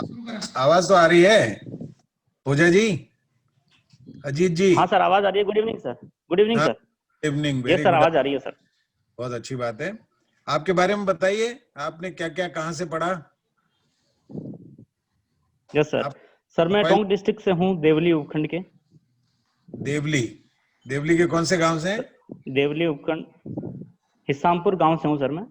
आवाज तो आ रही है पूजा जी, अजीत जी। हाँ सर, आवाज आ रही है। Good evening sir. Good evening हाँ, सर। इवनिंग, ये वेरी सर गुड। आवाज आ रही है सर। बहुत अच्छी बात है। आपके बारे में बताइए, आपने क्या क्या कहाँ से पढ़ा? Yes sir. आप सर मैं मोबाइल। टोंक डिस्ट्रिक्ट से हूँ, देवली उपखंड के। देवली। देवली के कौन से गांव से हैं? देवली उपखंड हिसामपुर गांव से हूँ सर मैं।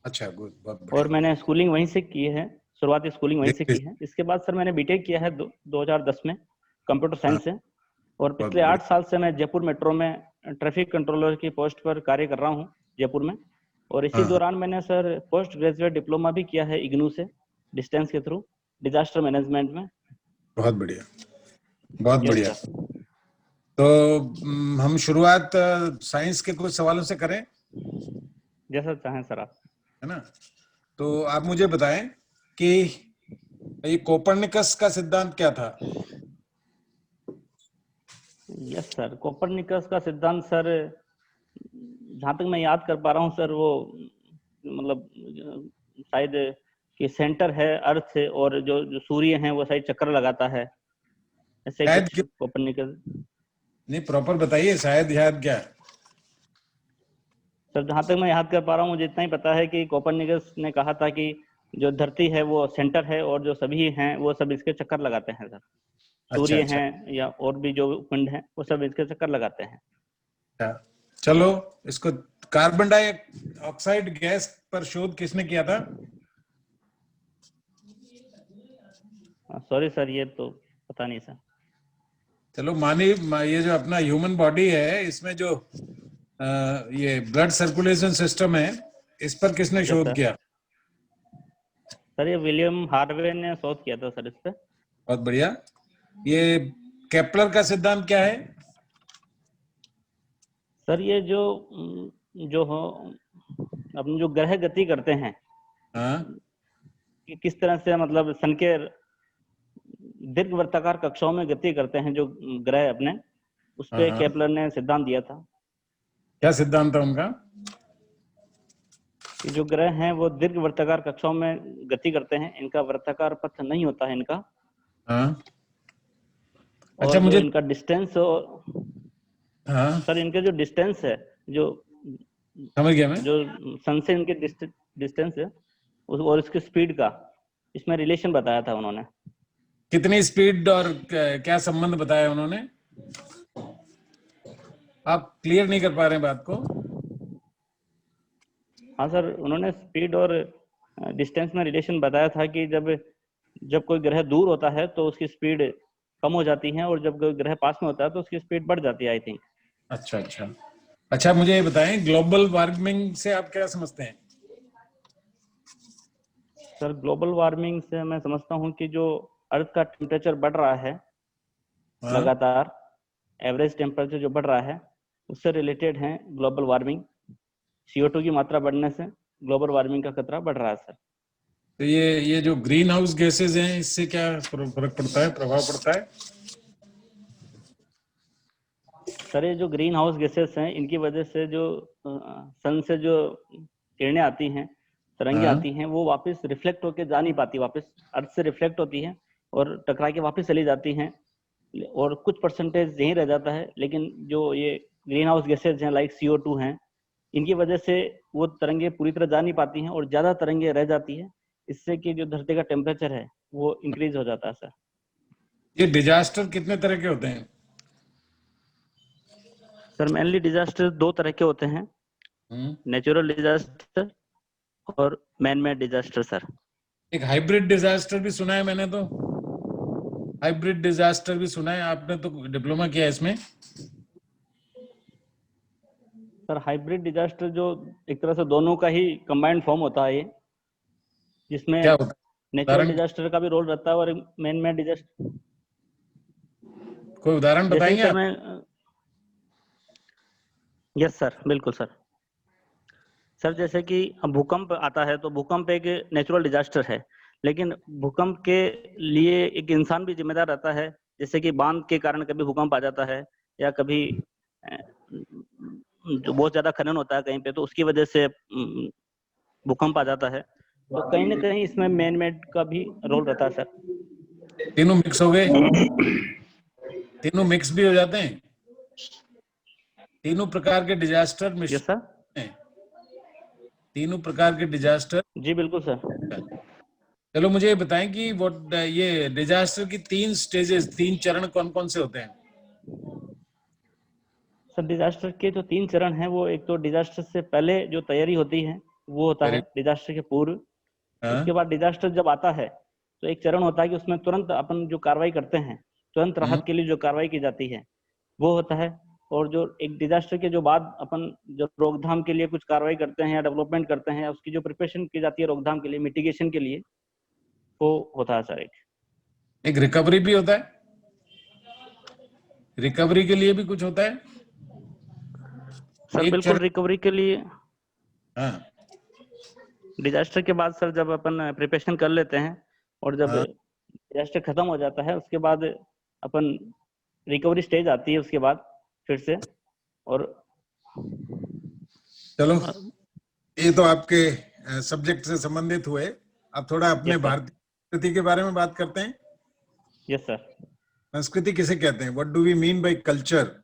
अच्छा, गुड, बहुत और बढ़िया। मैंने स्कूलिंग वहीं से की है। शुरुआती स्कूलिंग वहीं से देवली। की है। इसके बाद सर मैंने बीटेक किया है 2010 में, कंप्यूटर हाँ, साइंस से। और बहुत पिछले 8 बढ़िया। साल से मैं जयपुर मेट्रो में ट्रैफिक कंट्रोलर की पोस्ट पर कार्य कर रहा हूँ, जयपुर में। और इसी हाँ हाँ, दौरान मैंने सर पोस्ट ग्रेजुएट डिप्लोमा भी किया है इग्नू से, डिस्टेंस के थ्रू, डिजास्टर मैनेजमेंट में। बहुत बढ़िया, बहुत यस बढ़िया। सर। तो हम शुरुआत साइंस के कुछ सवालों से करें, है जैसा चाहें सर आप। ना? तो आप मुझे बताएं कि ये कोपरनिकस का सिद्धांत क्या था? यस सर, कोपरनिकस का सिद्धांत सर, जहाँ तक मैं याद कर पा रहा हूँ सर, वो मतलब शायद कि सेंटर है अर्थ से, और जो जो सूर्य है वो शायद चक्कर लगाता है, ऐसे शायद कुछ क्यों? कोपरनिकस। नहीं, प्रॉपर बताइए, शायद याद क्या? सर जहाँ तक मैं याद कर पा रहा हूँ, मुझे इतना ही पता है कि कोपरनिकस ने कहा था कि जो धरती है वो सेंटर है, और जो सभी हैं वो सब इसके चक्कर लगाते हैं सर। अच्छा सूर्य अच्छा हैं या और भी जो पिंड हैं वो सब इसके चक्कर लगाते हैं। अच्छा। चलो, इसको कार्बन डाइऑक्साइड गैस पर शोध किसने किया था? सॉरी सर, ये तो पता नहीं सर। चलो, ये जो अपना ह्यूमन बॉडी है, इसमें जो ये ब्लड सर्कुलेशन सिस्टम है, इस पर किसने यस शोध सर। किया? सर ये विलियम हार्वे ने शोध किया था सर इस पे। बहुत बढ़िया। ये केपलर का सिद्धांत क्या है? सर ये जो जो हो अपने जो ग्रह गति करते हैं, हाँ कि किस तरह से मतलब सन के दीर्घ वृत्ताकार कक्षाओं में गति करते हैं जो ग्रह अपने, उस हाँ पे हाँ। केपलर ने सिद्धांत दिया था क्या सिद्धांत था उनका? कि जो ग्रह हैं वो दीर्घ वृत्ताकार कक्षाओं में गति करते हैं, इनका वृत्ताकार पथ नहीं होता है इनका। हाँ। अच्छा, और जो मुझे। इनका डिस्टेंस, और हाँ, सर इनके जो डिस्टेंस है, जो समझ गया मैं। जो सन से इनके डिस्टेंस है और इसकी स्पीड का, इसमें रिलेशन बताया था उन्होंने। कितनी स्पीड और क्या संबंध बताया उन्होंने? आप क्लियर नहीं कर पा रहे हैं बात को। हाँ सर, उन्होंने स्पीड और डिस्टेंस में रिलेशन बताया था कि जब जब कोई ग्रह दूर होता है तो उसकी स्पीड कम हो जाती है, और जब कोई ग्रह पास में होता है तो उसकी स्पीड बढ़ जाती है, आई थिंक। अच्छा अच्छा। अच्छा, मुझे ये बताएं, ग्लोबल वार्मिंग से आप क्या समझते हैं? सर ग्लोबल वार्मिंग से मैं समझता हूँ कि जो अर्थ का टेम्परेचर बढ़ रहा है हाँ। लगातार, एवरेज टेम्परेचर जो बढ़ रहा है, उससे रिलेटेड है ग्लोबल वार्मिंग। CO2 की मात्रा बढ़ने से ग्लोबल वार्मिंग का खतरा बढ़ रहा है सर। तो ये जो ग्रीन हाउस गैसेज हैं, इससे क्या फर्क पड़ता है, प्रभाव पड़ता है? सर ये जो ग्रीन हाउस गैसेस हैं, इनकी वजह से जो सन से जो किरणें आती हैं, तरंगे हाँ। आती हैं, वो वापस रिफ्लेक्ट होकर जा नहीं पाती, वापस अर्थ से रिफ्लेक्ट होती हैं और टकरा के वापस चली जाती हैं, और कुछ परसेंटेज यहीं रह जाता है। लेकिन जो ये ग्रीन हाउस गैसेज हैं लाइक CO2 हैं, इनकी वजह से वो तरंगे पूरी तरह जा नहीं पाती हैं और ज़्यादा तरंगे रह जाती हैं, इससे कि जो धरती का टेम्परेचर है वो इंक्रीज हो जाता है सर। ये डिजास्टर कितने तरह के होते हैं? सर मेनली डिजास्टर दो तरह के होते हैं, हम्म। नेचुरल डिजास्टर और मैन मेड डिजास्टर सर। एक हाइब्रिड डिजास्टर भी सुना है मैंने तो। हाइब्रिड डिजास्टर भी सुना है, आपने तो डिप्लोमा किया है इसमें। सर हाइब्रिड डिजास्टर जो एक तरह से दोनों का ही कंबाइंड फॉर्म होता है ये, क्या जिसमें होता है? नेचुरल उदाहरण, डिजास्टर का भी रोल रहता है और मैन मेड डिजास्टर। कोई उदाहरण जैसे कि बताएंगे सर आप? मैं, यस सर, बिल्कुल सर। सर जैसे कि अब भूकंप आता है तो भूकंप एक नेचुरल डिजास्टर है, लेकिन भूकंप के लिए एक इंसान भी जिम्मेदार रहता है। जैसे कि बांध के कारण कभी भूकंप आ जाता है, या कभी जो बहुत ज्यादा खनन होता है कहीं पे, तो उसकी वजह से भूकंप आ जाता है। तो कहीं ना कहीं इसमें मैन मेड का भी रोल रहता है सर। तीनों मिक्स हो गए, तीनों मिक्स भी हो जाते हैं, तीनों प्रकार के डिजास्टर यस सर। हैं, तीनों प्रकार के डिजास्टर। जी बिल्कुल सर। चलो मुझे ये बताएं कि ये डिजास्टर की 3 स्टेजेस, 3 चरण कौन कौन से होते हैं? सर डिजास्टर के जो 3 चरण हैं, वो एक तो डिजास्टर से पहले जो तैयारी होती है वो होता है, वेरी, डिजास्टर के पूर्व। उसके हाँ, बाद डिजास्टर जब आता है तो एक चरण होता है कि उसमें तुरंत अपन जो कार्रवाई करते हैं, तुरंत राहत के लिए जो कार्रवाई की जाती है वो होता है। और जो एक डिजास्टर के जो बाद अपन जो रोकथाम के लिए कुछ कार्रवाई करते हैं या डेवलपमेंट करते हैं, उसकी जो प्रिपरेशन की जाती है रोकथाम के लिए, मिटिगेशन के लिए, वो होता है सर एक। एक रिकवरी भी होता है, रिकवरी के लिए भी कुछ होता है सर एक बिल्कुल चरण। रिकवरी के लिए। हाँ, डिजास्टर के बाद सर जब अपन प्रिपरेशन कर लेते हैं और जब हाँ, डिजास्टर खत्म हो जाता है, उसके बाद अपन रिकवरी स्टेज आती है उसके बाद फिर से। और चलो ये तो आपके सब्जेक्ट से संबंधित हुए। अब थोड़ा अपने यस सर। भारतीय संस्कृति के बारे में बात करते हैं। Yes sir. संस्कृति किसे कहते हैं? What do we mean by culture?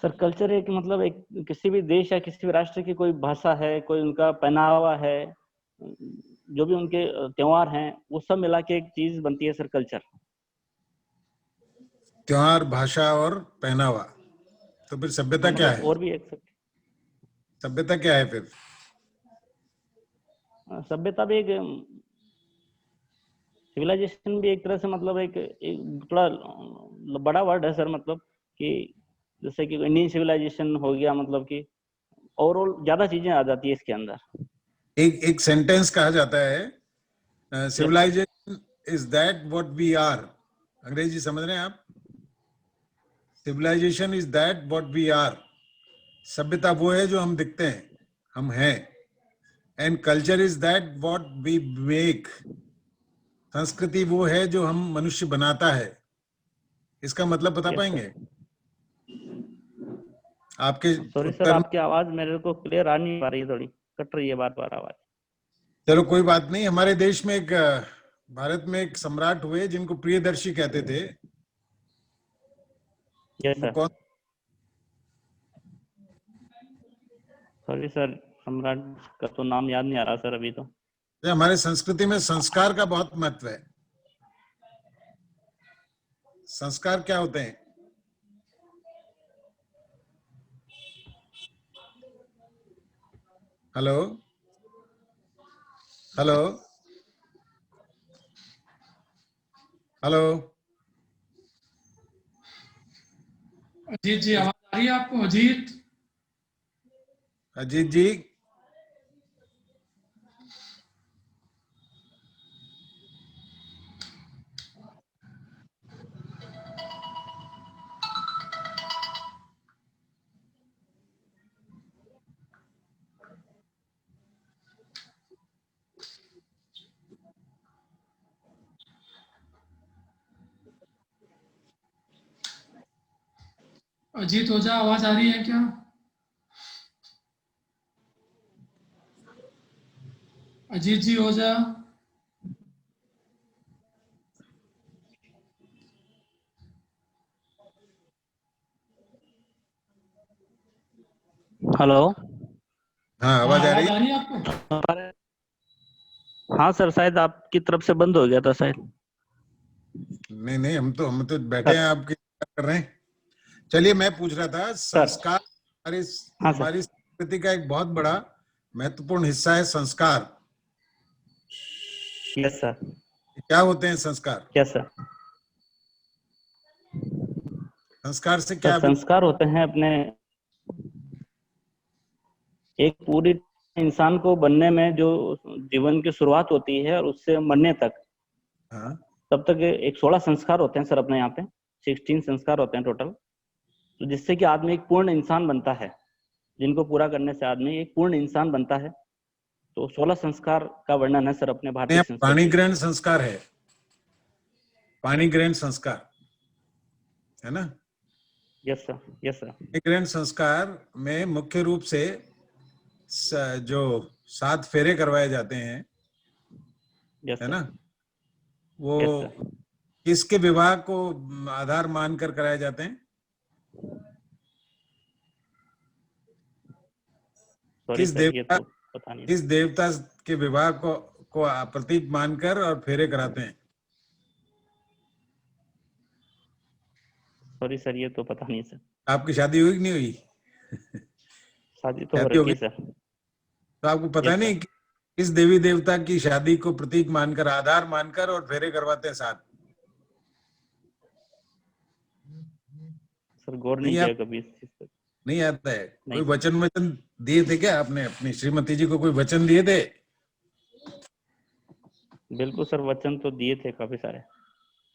Sir culture एक मतलब एक किसी भी देश या किसी भी राष्ट्र की कोई भाषा है, कोई उनका पहनावा है, जो भी उनके त्योहार हैं, वो सब मिला के एक चीज बनती है सर कल्चर। त्योहार, भाषा और पहनावा। तो फिर सभ्यता हाँ क्या मतलब है? और भी एक सभ्यता क्या है फिर? सभ्यता भी एक सिविलाइजेशन भी एक तरह से मतलब एक थोड़ा बड़ा वर्ड है सर, मतलब कि जैसे कि इंडियन सिविलाइजेशन हो गया, मतलब कि ओवरऑल ज्यादा चीजें आ जाती है इसके अंदर। एक एक सेंटेंस कहा जाता है, yes sir. Civilisation is that what we are. अंग्रेजी समझ रहे हैं आप? Civilisation is that what we are. सभ्यता वो है जो हम दिखते हैं, हम हैं। And culture is that what we make. संस्कृति वो है जो हम मनुष्य बनाता है। इसका मतलब बता यस पाएंगे? सर। आपके सॉरी सर, उत्तर में। आपकी आवाज मेरे को क्लियर आ नहीं पा रही है, थोड़ी कट रही है बार बार आवाज। चलो कोई बात नहीं। हमारे देश में भारत में एक सम्राट हुए जिनको प्रियदर्शी कहते थे। यस वो सर। कौन? सॉरी सर, सम्राट का तो नाम याद नहीं आ रहा सर अभी तो। हमारे संस्कृति में संस्कार का बहुत महत्व है। संस्कार क्या होते हैं? Hello, hello, hello. Ajit ji, आवाज आ रही है आपको? अजीत, अजीत जी, अजीत ओझा, आवाज आ रही है क्या? अजीत जी ओझा। हेलो। हाँ, हाँ, आवाज आ रही आवाज है? आ रही है आपको? हाँ सर, शायद आपकी तरफ से बंद हो गया था शायद। नहीं नहीं, हम तो बैठे सर। हैं, आपकी क्या कर रहे हैं? चलिए, मैं पूछ रहा था, सर। संस्कार हमारी हाँ सर। हमारी संस्कृति का एक बहुत बड़ा महत्वपूर्ण हिस्सा है संस्कार। Yes sir. क्या होते हैं संस्कार? Yes sir. संस्कार से सर क्या संस्कार होते हैं अपने एक पूरी इंसान को बनने में जो जीवन की शुरुआत होती है और उससे मरने तक, हाँ, तब तक एक 16 संस्कार होते हैं सर अपने यहाँ पे। 16 संस्कार होते हैं टोटल, तो जिससे कि आदमी एक पूर्ण इंसान बनता है, जिनको पूरा करने से आदमी एक पूर्ण इंसान बनता है। तो 16 संस्कार का वर्णन है सर अपने भारतीय पाणी संस्कृति में। ग्रहण संस्कार है, पाणी ग्रहण संस्कार है ना? Yes sir. Yes sir. पाणी ग्रहण संस्कार में मुख्य रूप से जो 7 फेरे करवाए जाते हैं, यस है सर। ना, वो यस सर। किसके विवाह को आधार मानकर कराए जाते हैं? सॉरी किस सर, ये देवता तो पता नहीं। किस देवता के विवाह को प्रतीक मानकर और फेरे कराते हैं? सॉरी सर, ये तो पता नहीं सर। आपकी शादी हुई कि नहीं हुई? शादी तो हो शादी हो रखी गई है सर। तो आपको पता यस नहीं सर। कि किस देवी देवता की शादी को प्रतीक मानकर, आधार मानकर और फेरे करवाते हैं 7? सर गौर नहीं नहीं किया कभी इस चीज पर। नहीं आता है? कोई नहीं। वचन दिए थे क्या आपने अपनी श्रीमती जी को? कोई वचन दिए थे? बिल्कुल सर, वचन तो दिए थे काफी सारे।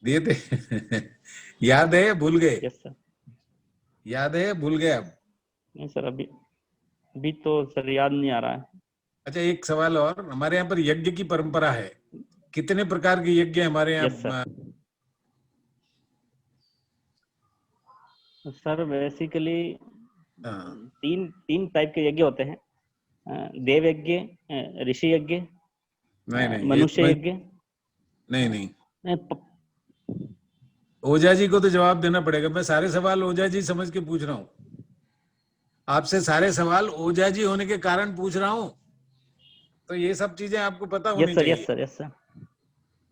दिए थे? याद है, भूल गए? Yes sir. याद है, भूल गए आप? नहीं सर, अभी अभी तो सर याद नहीं आ रहा है। अच्छा, एक सवाल और। हमारे यहाँ पर यज्ञ की परंपरा है। कितने प्रकार के यज्ञ हमारे यस यहाँ? सर। सर बेसिकली हाँ, तीन तीन टाइप के यज्ञ होते हैं। देव यज्ञ, ऋषि यज्ञ, नहीं नहीं, ये मनुष्य यज्ञ। नहीं नहीं, नहीं, ओझा जी को तो जवाब देना पड़ेगा। मैं सारे सवाल ओझा जी समझ के पूछ रहा हूँ आपसे। सारे सवाल ओझा जी होने के कारण पूछ रहा हूँ, तो ये सब चीजें आपको पता होनी यस सर। चाहिए। Yes sir. Yes sir.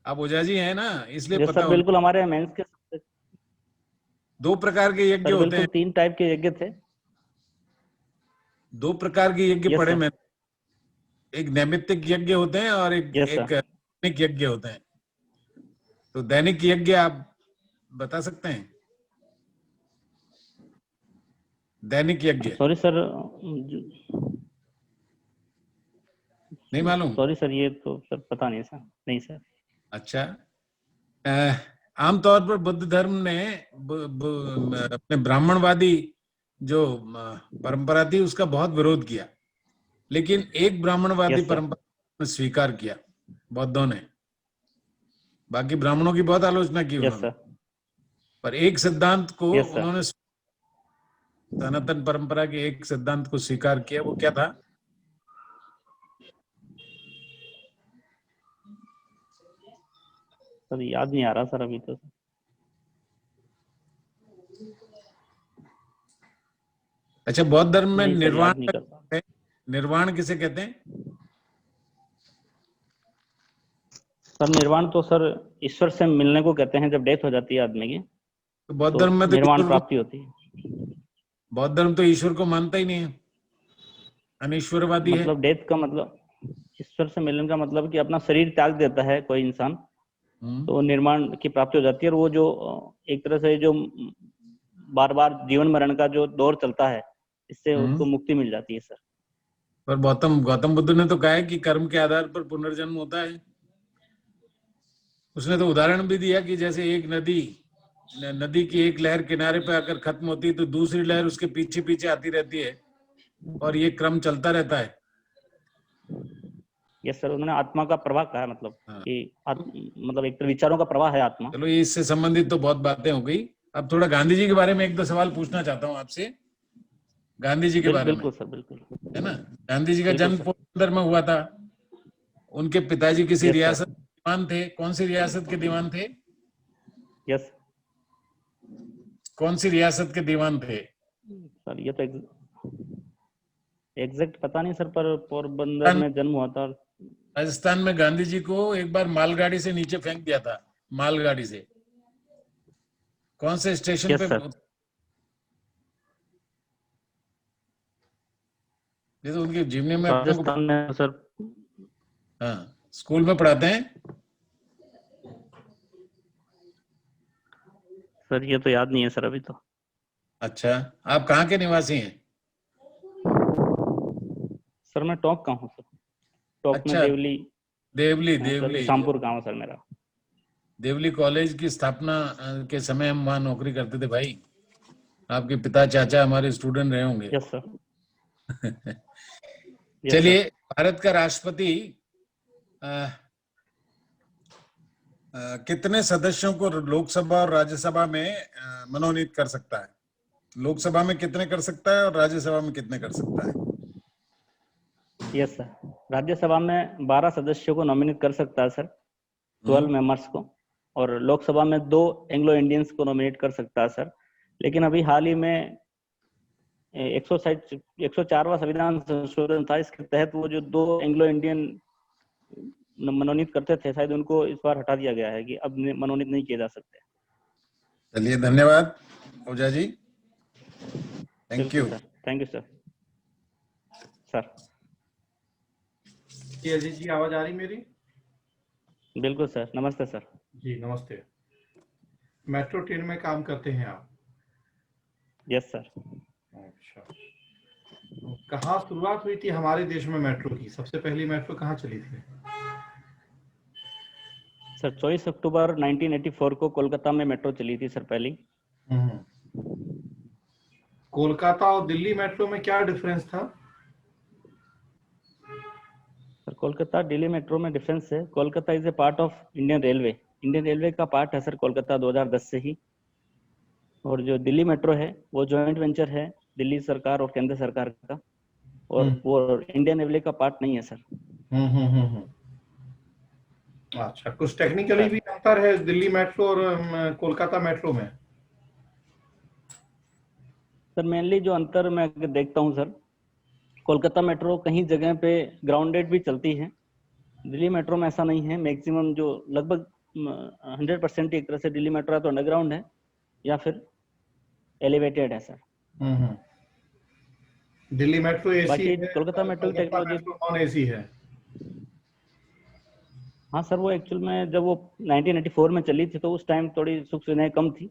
आप ओझा जी हैं ना, इसलिए यस पता सर, होना। बिल्कुल हमारे मेंस के। 2 प्रकार के यज्ञ सर होते बिल्कुल हैं। 3 टाइप के यज्ञ थे। 2 प्रकार के यज्ञ यस पढ़े सर। मैंने। एक नैमित्तिक यज्ञ होते हैं और एक यस एक सर। दैनिक यज्ञ होते हैं। तो दैनिक यज्ञ आप बता सकते हैं? दैनिक यज्ञ सॉरी सर, नहीं मालूम? सॉरी सर, ये तो सर पता नहीं सर। नहीं सर। अच्छा। आमतौर पर बुद्ध धर्म ने अपने ब्राह्मणवादी जो परंपरा थी उसका बहुत विरोध किया, लेकिन एक ब्राह्मणवादी यस सर। परंपरा स्वीकार किया बौद्धों ने। बाकी ब्राह्मणों की बहुत आलोचना की यस उन्होंने, सर। पर एक सिद्धांत को यस सर। उन्होंने, सनातन परंपरा के एक सिद्धांत को स्वीकार किया। वो क्या था? सर याद नहीं आ रहा सर अभी तो। अच्छा, बौद्ध धर्म में नहीं सर, निर्वाण याद नहीं कर पा रहा। है। निर्वाण किसे कहते हैं? सर निर्वाण तो सर ईश्वर से मिलने को कहते हैं, जब डेथ हो जाती है आदमी की तो बौद्ध तो धर्म में तो निर्वाण ईश्वर को, प्राप्ति होती है। बौद्ध धर्म तो ईश्वर को मानता ही नहीं है, अनिश्वरवादी है। मतलब डेथ का मतलब, ईश्वर से मिलने का मतलब कि अपना शरीर त्याग देता है कोई इंसान, तो निर्माण की प्राप्ति हो जाती है। और वो जो एक तरह से जो बार बार जीवन मरण का जो दौर चलता है, इससे उसको मुक्ति मिल जाती है सर। पर गौतम बुद्ध ने तो कहा है कि कर्म के आधार पर पुनर्जन्म होता है। उसने तो उदाहरण भी दिया कि जैसे एक नदी की एक लहर किनारे पे आकर खत्म होती है तो दूसरी लहर उसके पीछे पीछे आती रहती है, और ये क्रम चलता रहता है। यस सर, उन्होंने आत्मा का प्रवाह कहा है, मतलब हाँ। कि मतलब एक तरह विचारों का प्रवाह है आत्मा। चलो, ये इससे संबंधित तो बहुत बातें हो गई। अब थोड़ा गांधी जी के बारे में 1-2 सवाल पूछना चाहता हूँ आपसे। गांधी जी के बारे में, बिल्कुल सर, बिल्कुल। है ना, गांधी जी का बिल्कुल जन्म सर। पोरबंदर में हुआ था। उनके पिताजी किसी यस रियासत सर। के दीवान थे। कौन सी रियासत के दीवान थे? यस कौन सी रियासत के दीवान थे? सर, ये तो एग्जैक्ट पता नहीं सर, पर पोरबंदर में जन्म हुआ था। राजस्थान में गांधी जी को एक बार मालगाड़ी से नीचे फेंक दिया था। मालगाड़ी से कौन से स्टेशन यस पे? सर। जैसे उनकी जीवनी में अपने को, राजस्थान में सर। हाँ, स्कूल में पढ़ाते हैं। सर ये तो याद नहीं है सर अभी तो। अच्छा, आप कहाँ के निवासी हैं? सर मैं टोंक का हूँ सर। टोंक में अच्छा, देवली। देवली सर देवली शामपुर गाँव है सर मेरा। देवली कॉलेज की स्थापना के समय हम वहाँ नौकरी करते थे भाई। आपके पिता चाचा हमारे स्टूडेंट रहे होंगे। Yes sir. यस चलिए, सर। भारत का राष्ट्रपति कितने सदस्यों को लोकसभा और राज्यसभा में मनोनीत कर सकता है? लोकसभा में कितने कर सकता है और राज्यसभा में कितने कर सकता है? यस सर, राज्यसभा में 12 सदस्यों को नॉमिनेट कर सकता है सर, 12 मेंबर्स को, और लोकसभा में 2 एंग्लो इंडियंस को नॉमिनेट कर सकता है सर। लेकिन अभी हाल ही में 104वां संविधान संशोधन था, इसके तहत वो जो 2 एंग्लो इंडियन मनोनीत करते थे, शायद उनको इस बार हटा दिया गया है कि अब मनोनीत नहीं किए जा सकते। चलिए, धन्यवाद Ojha ji, thank you. Sir, thank you sir. Sir जी अजीत जी, आवाज आ रही मेरी? बिल्कुल सर, नमस्ते सर। जी नमस्ते। मेट्रो ट्रेन में काम करते हैं आप? Yes sir. अच्छा, कहाँ शुरुआत हुई थी हमारे देश में मेट्रो की? सबसे पहली मेट्रो कहाँ चली थी? सर 24 अक्टूबर 1984 को कोलकाता में मेट्रो चली थी सर पहली। कोलकाता और दिल्ली मेट्रो में क्या डिफरेंस था? सर कोलकाता दिल्ली मेट्रो में डिफरेंस है, Kolkata is a part of Indian railway, Indian railway का पार्ट है सर कोलकाता 2010 से ही। और जो दिल्ली मेट्रो है वो जॉइंट वेंचर है दिल्ली सरकार और केंद्र सरकार का, और वो इंडियन रेलवे का पार्ट नहीं है सर। अच्छा, कुछ टेक्निकली भी अंतर है दिल्ली मेट्रो और कोलकाता मेट्रो में? सर मेनली जो अंतर मैं देखता हूँ सर, कोलकाता मेट्रो कहीं जगह पे ग्राउंडेड भी चलती है, दिल्ली मेट्रो में ऐसा नहीं है। मैक्सिमम जो लगभग 100% एक तरह से दिल्ली मेट्रो है तो अंडरग्राउंड है या फिर एलिवेटेड है सर। दिल्ली मेट्रो एसी बाकी है, कोलकाता मेट्रो की टेक्नोलॉजी नॉन एसी है। हाँ सर, वो एक्चुअल में जब वो 1984 में चली थी तो उस टाइम थोड़ी सुख सुविधाएं कम थी,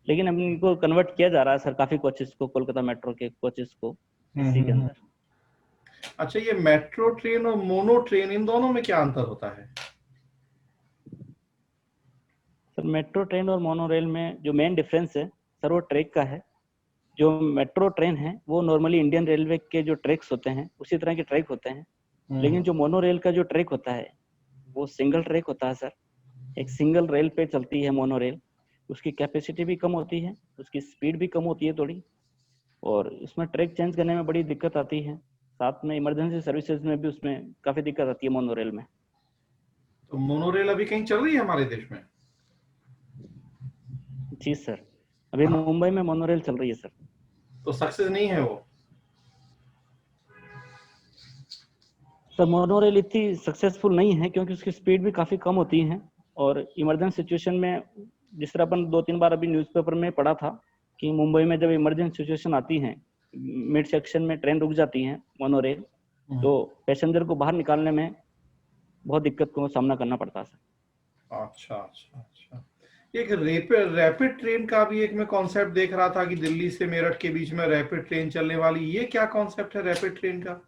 लेकिन अब इनको कन्वर्ट किया जा रहा है सर काफी कोचेस को, कोलकाता मेट्रो के कोचेस को इसी के अंदर। अच्छा, ये मेट्रो ट्रेन और मोनो ट्रेन, इन दोनों में क्या अंतर होता है? सर मेट्रो ट्रेन और मोनो रेल में जो मेन डिफरेंस है सर वो ट्रैक का है। जो मेट्रो ट्रेन है वो नॉर्मली इंडियन रेलवे के जो ट्रैक्स होते हैं उसी तरह के ट्रैक होते हैं, लेकिन जो मोनो रेल का जो ट्रैक होता है वो सिंगल ट्रैक होता है सर, एक सिंगल रेल पे चलती है मोनो रेल। उसकी कैपेसिटी भी कम होती है, उसकी स्पीड भी कम होती है थोड़ी, और इसमें ट्रैक चेंज करने में बड़ी दिक्कत आती है, साथ में इमरजेंसी सर्विसेज में भी उसमें काफी दिक्कत आती है मोनो रेल में। तो मोनो रेल अभी कहीं चल रही है हमारे देश में? जी सर, अभी मुंबई में मोनो रेल चल रही है सर। तो सक्सेस नहीं है वो? सर मोनो रेल इतनी सक्सेसफुल नहीं है क्योंकि उसकी स्पीड भी काफी कम होती है, और इमरजेंसी सिचुएशन में जिस तरह अपन 2-3 बार अभी न्यूज़पेपर में पढ़ा था कि मुंबई में जब इमरजेंसी सिचुएशन आती है, मिड सेक्शन में ट्रेन रुक जाती है मोनो रेल, तो पैसेंजर को बाहर निकालने में बहुत दिक्कत को सामना करना पड़ता है सर। अच्छा अच्छा अच्छा। एक रैपिड ट्रेन का भी एक मैं कॉन्सेप्ट देख रहा था कि दिल्ली से मेरठ के बीच में रैपिड ट्रेन चलने वाली, ये क्या कॉन्सेप्ट है रैपिड ट्रेन का?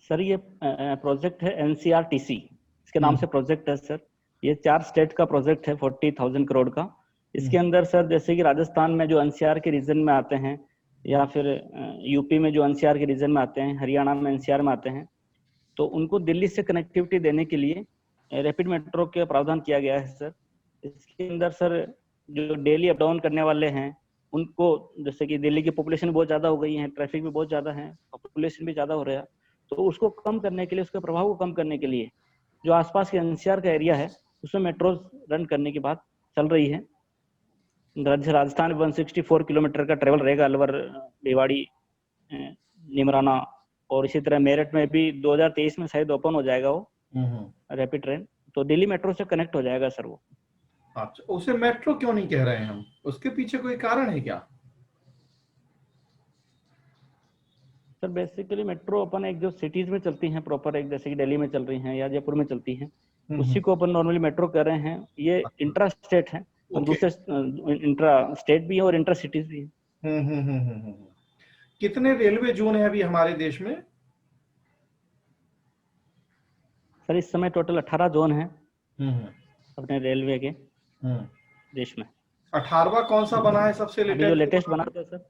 सर ये प्रोजेक्ट है NCRTC, इसके नाम से प्रोजेक्ट है सर। ये 4 स्टेट का प्रोजेक्ट है 40,000 करोड़ का। इसके अंदर सर जैसे कि राजस्थान में जो NCR के रीजन में आते हैं, या फिर यूपी में जो NCR के रीजन में आते हैं, हरियाणा में NCR में आते हैं, तो उनको दिल्ली से कनेक्टिविटी देने के लिए रैपिड मेट्रो के प्रावधान किया गया है सर। इसके अंदर सर जो डेली अप डाउन करने वाले हैं उनको, जैसे कि दिल्ली की पॉपुलेशन बहुत ज्यादा हो गई है, ट्रैफिक भी बहुत ज्यादा है, पॉपुलेशन भी ज्यादा हो रहा है, तो उसको कम करने के लिए, उसके प्रभाव को कम करने के लिए जो आसपास के NCR का एरिया है उसमें मेट्रो रन करने की बात चल रही है। राजस्थान 164 किलोमीटर का ट्रेवल रहेगा, अलवर, भिवाड़ी, निमराना, और इसी तरह मेरठ में भी 2023 में शायद ओपन हो जाएगा वो रैपिड ट्रेन, तो दिल्ली मेट्रो से कनेक्ट हो जाएगा सर वो। अच्छा, उसे मेट्रो क्यों नहीं कह रहे हैं हम? उसके पीछे कोई कारण है क्या? सर बेसिकली मेट्रो अपन एक जो सिटीज में चलती हैं प्रॉपर, एक जैसे कि दिल्ली में चल रही हैं या जयपुर में चलती हैं, उसी को अपन नॉर्मली मेट्रो कर रहे हैं। ये इंट्रा स्टेट है और दूसरे इंट्रा स्टेट भी है और इंट्रा सिटीज भी है। कितने रेलवे जोन है अभी हमारे देश में? सर इस समय टोटल 18 जोन है अपने रेलवे के देश में। 18वां कौन सा बना है सबसे लेटेस्ट? जो लेटेस्ट बना था सर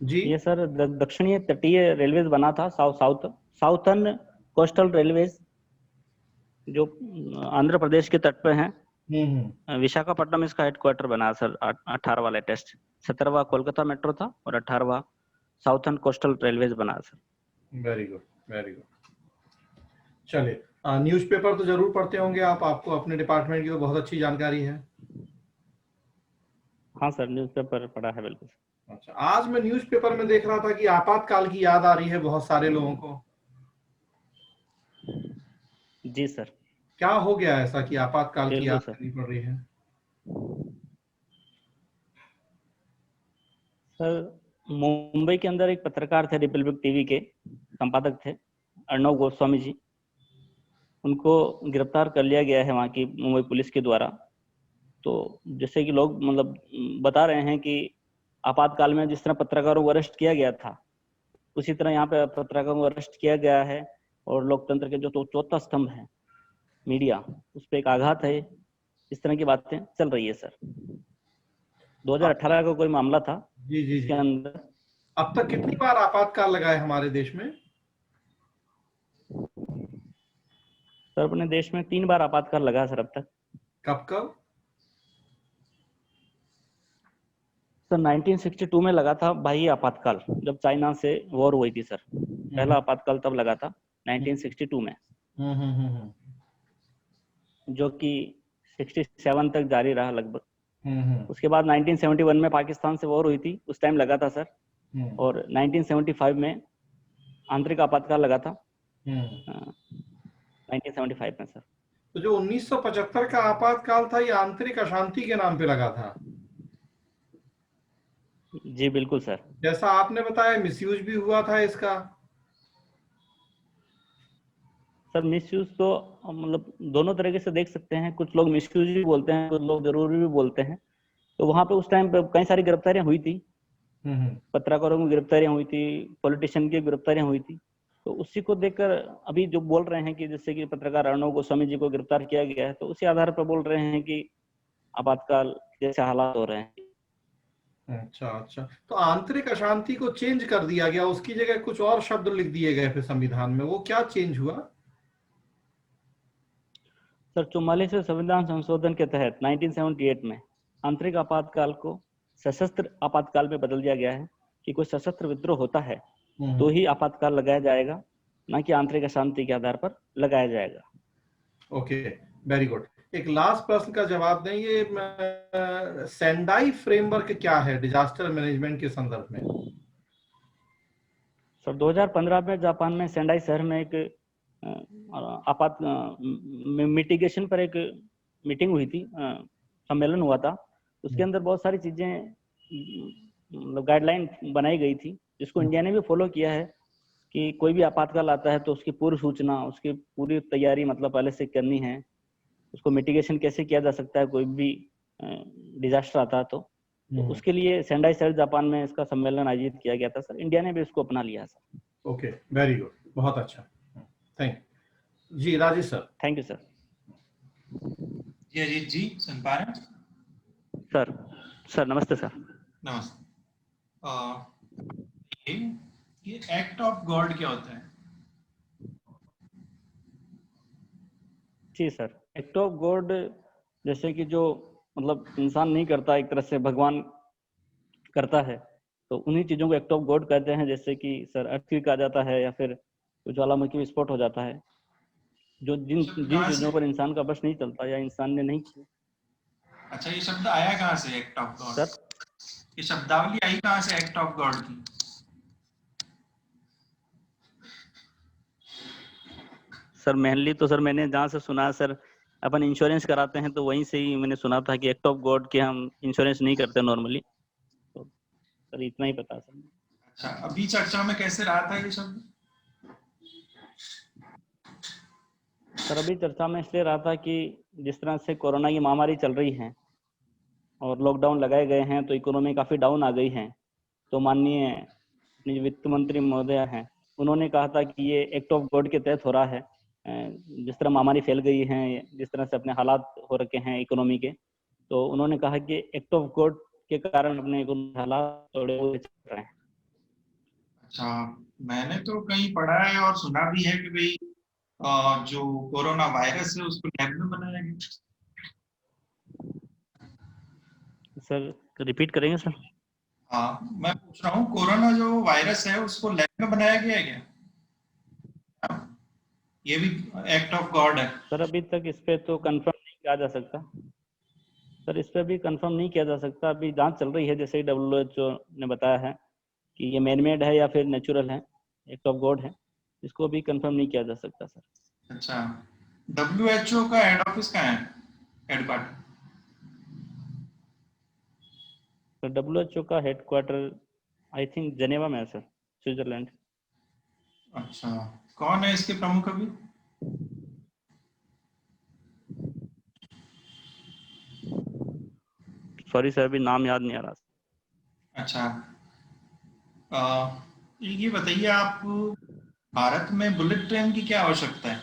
जी, ये सर दक्षिणीय तटीय रेलवेज बना था, साउथर्न कोस्टल रेलवेज, जो आंध्र प्रदेश के तट पे हैं। विशाखापट्टनम इसका हेडक्वार्टर बना सर। 18वां लेटेस्ट, 17वां कोलकाता मेट्रो था और 18वां साउथर्न कोस्टल रेलवेज बना sir. Very good, very good. चलिए, न्यूज़पेपर तो जरूर पढ़ते होंगे आप, आपको अपने डिपार्टमेंट की तो बहुत अच्छी जानकारी है। हाँ सर, न्यूज़पेपर पढ़ा है बिल्कुल। अच्छा, आज मैं न्यूज़पेपर में देख रहा था कि आपातकाल की याद आ रही है बहुत सारे लोगों को। जी सर। क्या हो गया ऐसा कि आपातकाल की बिल्कुल याद सर। करनी पड़ रही है? सर, मुंबई के अंदर एक पत्रकार थे, रिपब्लिक टीवी के संपादक थे, अर्णव गोस्वामी जी। उनको गिरफ्तार कर लिया गया है वहाँ की मुंबई पुलिस के द्वारा। तो जैसे कि लोग मतलब बता रहे हैं कि आपातकाल में जिस तरह पत्रकारों को अरेस्ट किया गया था, उसी तरह यहाँ पे पत्रकारों को अरेस्ट किया गया है। और लोकतंत्र के जो तो चौथा स्तंभ है मीडिया, उस पर एक आघात है। इस तरह की बातें चल रही है सर। 2018 का कोई मामला था जी जी इसके जी। अंदर। अब तक कितनी बार आपातकाल लगा है हमारे देश में? सर, अपने देश में 3 बार आपातकाल लगा है सर अब तक। कब कब? सर 1962 में लगा था बाह्य आपातकाल, जब चाइना से वॉर हुई थी सर। पहला आपातकाल तब लगा था 1962 में, जो कि 67 तक जारी रहा लगभग। उसके बाद 1971 में पाकिस्तान से वॉर हुई थी, उस टाइम लगा था सर। और 1975 में आंतरिक आपातकाल लगा था 1975 में सर। तो जो 1975 का आपातकाल था, ये आंतरिक अशांति के नाम पे लगा था? जी बिल्कुल सर। जैसा आपने बताया, मिसयूज भी हुआ था इसका। सर, मिसयूज तो मतलब दोनों तरीके से देख सकते हैं। कुछ लोग मिसयूज भी बोलते हैं, कुछ लोग जरूरी भी बोलते हैं। तो वहां पे उस टाइम पे कई सारी गिरफ्तारियां हुई थी, पत्रकारों की गिरफ्तारियां हुई थी, पॉलिटिशियन की गिरफ्तारियां हुई थी। तो उसी को देखकर अभी जो बोल रहे हैं कि जैसे कि पत्रकार अर्णव गोस्वामी जी को गिरफ्तार किया गया है, तो उसी आधार पर बोल रहे हैं कि आपातकाल जैसे हालात हो रहे हैं। अच्छा अच्छा, तो आंतरिक अशांति को चेंज कर दिया गया, उसकी जगह कुछ और शब्द लिख दिए गए फिर संविधान में, वो क्या चेंज हुआ? सर, 44वें संविधान संशोधन के तहत 1978 में आंतरिक आपातकाल को सशस्त्र आपातकाल में बदल दिया गया है कि कोई सशस्त्र विद्रोह होता है तो ही आपातकाल लगाया जाएगा, ना कि आंतरिक अशांति के आधार पर लगाया जाएगा। Okay, very good. एक लास्ट प्रश्न का जवाब दें, ये सेंडाई फ्रेमवर्क क्या है डिजास्टर मैनेजमेंट के संदर्भ में? सर, 2015 में जापान में सेंडाई शहर में एक आपात मिटिगेशन पर एक मीटिंग हुई थी, सम्मेलन हुआ था। उसके अंदर बहुत सारी चीजें मतलब गाइडलाइन बनाई गई थी, जिसको इंडिया ने भी फॉलो किया है कि कोई भी आपातकाल आता है तो उसकी पूर्व सूचना, उसकी पूरी तैयारी मतलब पहले से करनी है। उसको मिटिगेशन कैसे किया जा सकता है कोई भी डिजास्टर आता है तो उसके लिए सेंडाई शहर जापान में इसका सम्मेलन आयोजित किया गया था सर। इंडिया ने भी इसको अपना लिया सर। ओके, वेरी गुड, बहुत अच्छा, thank you ji. Rajesh sir. Thank you sir. जी अजीत जी, सुन पा रहे हैं? सर, सर नमस्ते सर। नमस्ते। ये एक्ट ऑफ गॉड क्या होता है? जी सर, एक्ट ऑफ गॉड जैसे कि जो मतलब इंसान नहीं करता, एक तरह से भगवान करता है, तो उन्हीं चीजों को एक्ट ऑफ गॉड कहते हैं। जैसे कि सर अर्थक्वेक आ जाता है या फिर ज्वालामुखी विस्फोट हो जाता है, जो जिन चीजों पर इंसान का बस नहीं चलता या इंसान ने नहीं किया। अच्छा, ये शब्द आया कहाँ से एक्ट ऑफ गॉड? सर, ये शब्दावली आई कहाँ से एक्ट ऑफ गॉड की? सर मेनली तो सर मैंने जहाँ से सुना सर, अपन इंश्योरेंस कराते हैं तो वहीं से ही मैंने सुना था कि एक्ट ऑफ गॉड के हम इंश्योरेंस नहीं करते नॉर्मली। तो सर इतना ही पता सर। अच्छा, अभी चर्चा में कैसे रहा था ये शब्द? सर अभी चर्चा में इसलिए रहा था कि जिस तरह से कोरोना की महामारी चल रही है और लॉकडाउन लगाए गए हैं, तो इकोनॉमी काफी डाउन आ गई है। तो माननीय अपनी वित्त मंत्री महोदय हैं, उन्होंने कहा था कि ये एक्ट ऑफ गॉड के तहत हो रहा है। जिस तरह महामारी फैल गई है, जिस तरह से अपने हालात हो रखे हैं इकोनॉमी के, तो उन्होंने कहा कि एक्ट ऑफ गॉड के कारण अपने हालात थोड़े चल रहे हैं। अच्छा, मैंने तो कहीं पढ़ा है और सुना भी है कि भाई जो कोरोना वायरस है उसको लैब में बनाया गया। सर रिपीट करेंगे सर? हाँ, मैं पूछ रहा हूँ कोरोना जो वायरस है उसको लैब में बनाया गया है क्या? ये भी एक्ट ऑफ गॉड है। सर अभी तक इस पे तो कंफर्म नहीं किया जा सकता। सर इस पे भी कंफर्म नहीं किया जा सकता, अभी जांच चल रही है, जैसे ही WHO ने बताया है कि ये मैनमेड है या फिर नेचुरल है, एक्ट ऑफ गॉड है, इसको अभी कंफर्म नहीं किया जा सकता सर। अच्छा, WHO का हेड ऑफिस कहाँ है, हेडक्वार्टर? सर WHO का हेडक्वार्टर आई थिंक जेनेवा में है सर, स्विट्जरलैंड। अच्छा, कौन है इसके प्रमुख अभी? सॉरी सर अभी नाम याद नहीं आ रहा। अच्छा, ये बताइए आप, भारत में बुलेट ट्रेन की क्या आवश्यकता है?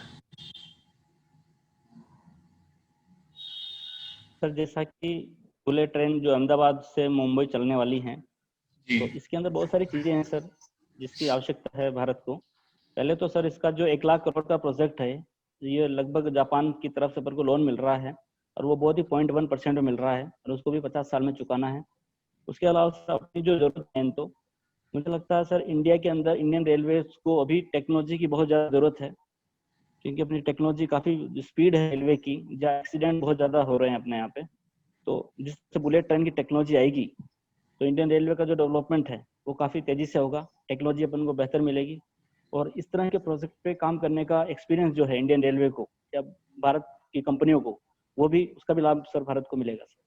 सर जैसा कि बुलेट ट्रेन जो अहमदाबाद से मुंबई चलने वाली हैं, जी, तो इसके अंदर बहुत सारी चीजें हैं सर जिसकी आवश्यकता है भारत को। पहले तो सर इसका जो 1 लाख करोड़ का प्रोजेक्ट है, ये लगभग जापान की तरफ से अपन को लोन मिल रहा है और वो बहुत ही 0.1% में मिल रहा है और उसको भी 50 साल में चुकाना है। उसके अलावा सर अपनी जो जरूरत है, तो मुझे लगता है सर इंडिया के अंदर इंडियन रेलवे को अभी टेक्नोलॉजी की बहुत ज़्यादा जरूरत है, क्योंकि अपनी टेक्नोलॉजी काफ़ी स्पीड है रेलवे की, जहाँ एक्सीडेंट बहुत ज़्यादा हो रहे हैं अपने यहाँ पे। तो जिससे बुलेट ट्रेन की टेक्नोलॉजी आएगी तो इंडियन रेलवे का जो डेवलपमेंट है वो काफ़ी तेज़ी से होगा, टेक्नोलॉजी अपन को बेहतर मिलेगी और इस तरह के प्रोजेक्ट पे काम करने का एक्सपीरियंस जो है इंडियन रेलवे को या भारत की कंपनियों को, वो भी उसका भी लाभ सर भारत को मिलेगा सर।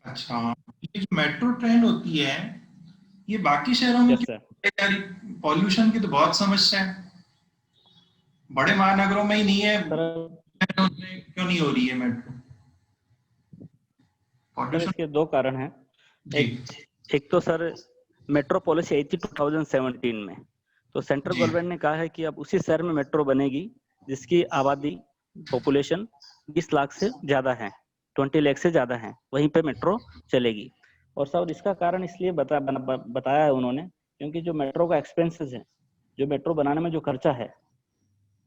अच्छा, ये जो मेट्रो ट्रेन होती है ये बाकी शहरों में यस सर। पॉल्यूशन की तो बहुत समस्या है, बड़े महानगरों में ही नहीं है, सर क्यों नहीं हो रही है मेट्रो? पॉल्यूशन। इसके 2 कारण हैं। एक तो सर मेट्रो पॉलिसी आई थी 2017 में, तो सेंट्रल जी। गवर्नमेंट ने कहा है कि अब उसी शहर में मेट्रो बनेगी जिसकी आबादी पॉपुलेशन 20 लाख से ज्यादा है, 20 लाख से ज्यादा है, वहीं पे मेट्रो चलेगी। और सर इसका कारण इसलिए बताया है उन्होंने, क्योंकि जो मेट्रो का एक्सपेंसेस है, जो मेट्रो बनाने में जो खर्चा है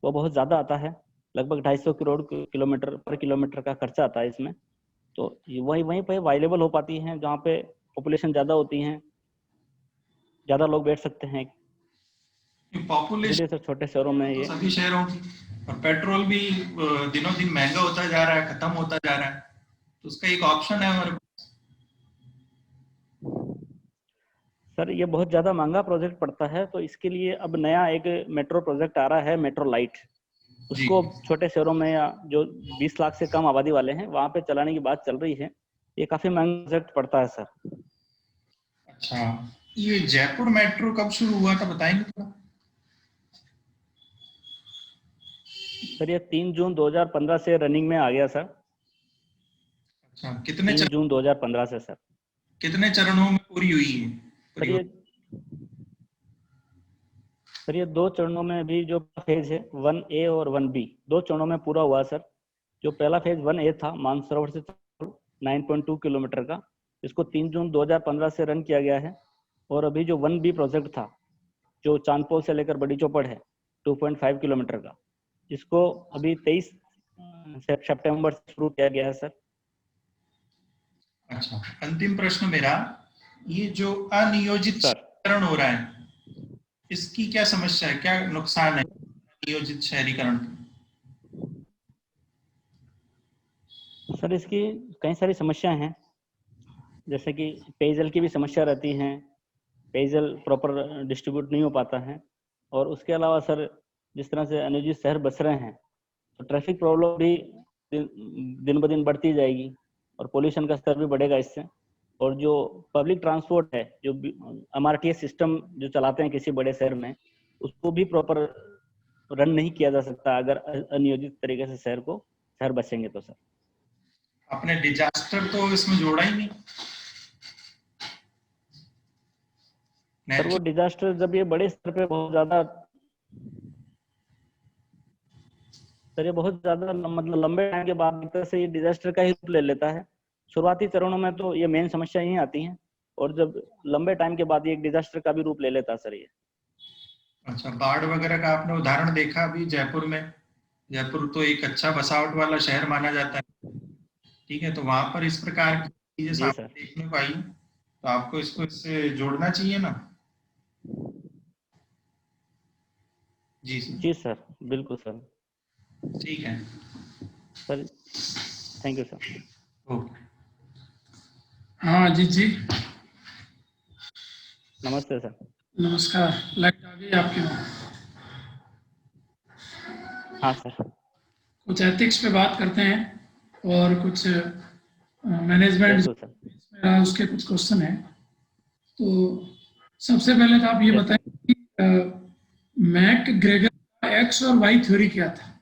वो बहुत ज्यादा आता है, लगभग 250 करोड़ किलोमीटर पर किलोमीटर का खर्चा आता है इसमें। तो वहीं पे अवेलेबल हो पाती हैं जहाँ पे पॉपुलेशन ज्यादा होती है, ज्यादा लोग बैठ सकते हैं, पॉपुलेशन इसलिए सर छोटे शहरों में तो ये। सभी शहरों की, और पेट्रोल भी दिनों दिन महंगा होता जा रहा है, खत्म होता जा रहा है, तो उसका एक ऑप्शन है हमारे पास। सर ये बहुत ज्यादा महंगा प्रोजेक्ट पड़ता है, तो इसके लिए अब नया एक मेट्रो प्रोजेक्ट आ रहा है, मेट्रो लाइट। उसको छोटे शहरों में या जो 20 लाख से कम आबादी वाले हैं वहां पे चलाने की बात चल रही है। ये काफी महंगा प्रोजेक्ट पड़ता है सर। अच्छा, ये जयपुर मेट्रो कब शुरू हुआ था बताएंगे थोड़ा? सर ये 3 जून 2015 से रनिंग में आ गया सर। अच्छा, 3 जून 2015 से सर। कितने चरणों में पूरी हुई है? सर ये 2 चरणों में अभी जो फेज है 1A और 1B 2 चरणों में पूरा हुआ सर। जो पहला फेज 1A था मानसरोवर से 9.2 किलोमीटर का, इसको 3 जून 2015 से रन किया गया है। और अभी जो 1B प्रोजेक्ट था जो चांदपोल से लेकर बड़ी चौपड़ है 2.5 किलोमीटर का, इसको अभी 23 सितंबर से शुरू किया गया है सर। अच्छा, अंतिम प्रश्न मेरा, ये जो अनियोजित शहरीकरण हो रहा है इसकी क्या समस्या है, क्या नुकसान है अनियोजित शहरीकरण? सर इसकी कई सारी समस्याएं हैं, जैसे कि पेयजल की भी समस्या रहती है, पेयजल प्रॉपर डिस्ट्रीब्यूट नहीं हो पाता है। और उसके अलावा सर जिस तरह से अनियोजित शहर बस रहे हैं तो ट्रैफिक प्रॉब्लम भी दिन ब दिन बढ़ती जाएगी और पोल्यूशन का स्तर भी बढ़ेगा इससे। और जो पब्लिक ट्रांसपोर्ट है, जो MRTS सिस्टम जो चलाते हैं किसी बड़े शहर में, उसको भी प्रॉपर रन नहीं किया जा सकता अगर अनियोजित तरीके से शहर बसेंगे तो सर। आपने डिजास्टर तो इसमें जोड़ा ही नहीं। सर वो डिजास्टर जब ये बड़े स्तर पे बहुत ज्यादा मतलब लंबे टाइम के बाद एक तरह से ये डिजास्टर का ही रूप ले लेता है। शुरुआती चरणों में तो ये मेन समस्या ही आती है और जब लंबे टाइम के बाद ये एक डिजास्टर का भी रूप ले लेता है सर ये। अच्छा, बाढ़ वगैरह का आपने उदाहरण देखा अभी जयपुर में? जयपुर तो एक अच्छा बसावट वाला शहर माना जाता है, ठीक है, तो वहां पर इस प्रकार की चीजें सामने देखने को आई, तो आपको इसको इससे जोड़ना चाहिए ना। जी सर। जी सर, बिल्कुल सर। ठीक है sir thank you sir. Okay. हाँ अजीत जी, नमस्ते सर। नमस्कार। लाइट आ गई आपके वहाँ? हाँ सर। कुछ एथिक्स पे बात करते हैं और कुछ मैनेजमेंट बिल्कुल सर। मेरा उसके कुछ क्वेश्चन है। तो सबसे पहले तो आप ये Yes, बताएं कि मैक ग्रेगर का एक्स और वाई थ्योरी क्या था?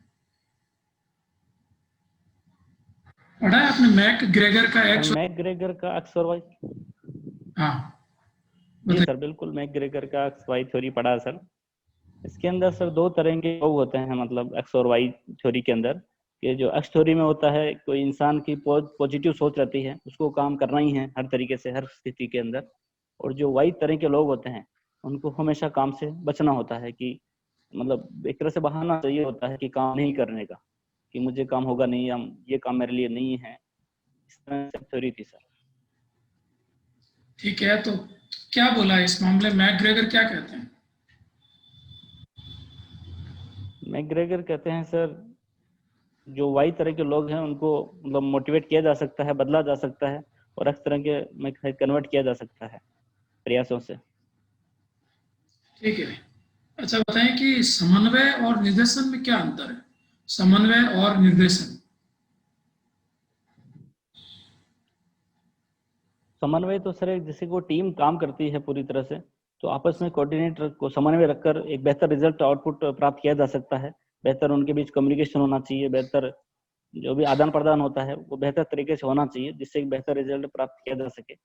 पढ़ा है आपने मैक ग्रेगर का सर एक्स और... मैकग्रेगर का एक्स और वाई, हाँ जी बताइए। सर बिल्कुल मैकग्रेगर का एक्स वाई थ्योरी पढ़ा है सर। इसके अंदर सर दो तरह के लोग होते हैं, मतलब एक्स और वाई थ्योरी के अंदर। कि जो एक्स थ्योरी में होता है, कोई इंसान की पॉजिटिव सोच रहती है, उसको काम करना ही है हर तरीके से हर स्थिति के अंदर। और जो वाई तरह के लोग होते हैं, उनको हमेशा काम से बचना होता है, कि मतलब एक तरह से बहाना चाहिए होता है कि काम नहीं करने का, कि मुझे काम होगा नहीं, या ये काम मेरे लिए नहीं है। इस तरह से थ्योरी थी सर। ठीक है, तो क्या बोला इस मामले में मैक ग्रेगर क्या कहते हैं? मैकग्रेगर कहते हैं सर, जो वाई तरह के लोग हैं उनको मतलब मोटिवेट किया जा सकता है, बदला जा सकता है, और एक्स तरह के में कन्वर्ट किया जा सकता है प्रयासों से। ठीक है। अच्छा बताएं कि समन्वय और निर्देशन में क्या अंतर है? समन्वय और निर्देशन। समन्वय तो सर जैसे को टीम काम करती है पूरी तरह से, तो आपस में कोऑर्डिनेटर को समन्वय रखकर एक बेहतर रिजल्ट आउटपुट प्राप्त किया जा सकता है। बेहतर उनके बीच कम्युनिकेशन होना चाहिए, बेहतर जो भी आदान प्रदान होता है वो बेहतर तरीके से होना चाहिए, जिससे एक बेहतर रिजल्ट प्राप्त किया जा सके।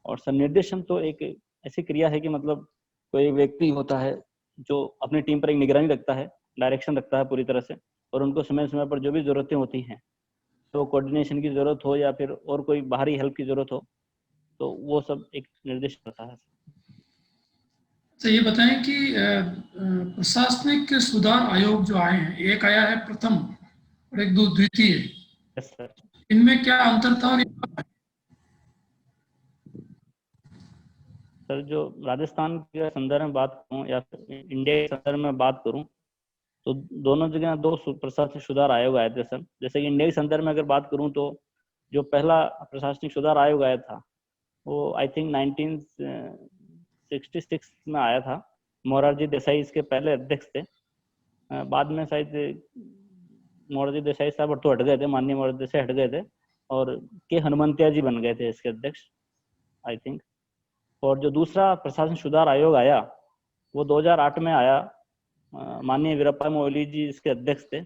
और सर निर्देशन तो एक ऐसी क्रिया है कि मतलब कोई व्यक्ति होता है जो अपनी टीम पर एक निगरानी रखता है, डायरेक्शन रखता है पूरी तरह से, और उनको समय समय पर जो भी जरूरतें होती हैं, तो कोऑर्डिनेशन की जरूरत हो या फिर और कोई बाहरी हेल्प की जरूरत हो, तो वो सब एक निर्देश होता है। तो ये बताएं कि प्रशासनिक सुधार आयोग जो आए हैं, एक आया है प्रथम और एक दो द्वितीय, यस सर। इनमें क्या अंतर था और ये कब आए? सर जो राजस्थान के संदर्भ में बात करूं या फिर इंडिया के संदर्भ में बात करूं, तो दोनों जगह दो प्रशासनिक सुधार आयोग आए थे सर। जैसे कि इंडिया के संदर्भ में अगर बात करूं, तो जो पहला प्रशासनिक सुधार आयोग आया था वो आई थिंक 1966 में आया था। मोरारजी देसाई इसके पहले अध्यक्ष थे। बाद में शायद मोरारजी देसाई साहब तो हट गए थे, माननीय मोरारजी देसाई हट गए थे, और के हनुमंतिया जी बन गए थे इसके अध्यक्ष आई थिंक। और जो दूसरा प्रशासन सुधार आयोग आया वो 2008 में आया। माननीय वीरप्पा मोइली जी इसके अध्यक्ष थे,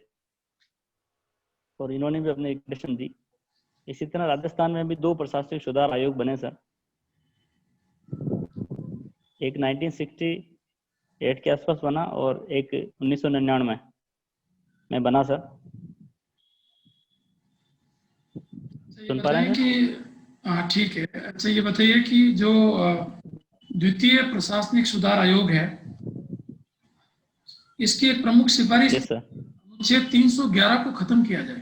और इन्होंने भी अपनी रिकमेंडेशन दी। इसी तरह राजस्थान में भी दो प्रशासनिक सुधार आयोग बने सर। एक 1968 के आसपास बना और एक 1999 में बना सर। ये सुन पा रहे बताएं हैं सर? कि हाँ ठीक है। अच्छा ये बताइए कि जो द्वितीय प्रशासनिक सुधार आयोग है, इसकी एक प्रमुख सिफारिश यस सर। अनुच्छेद 311 को खत्म किया जाए।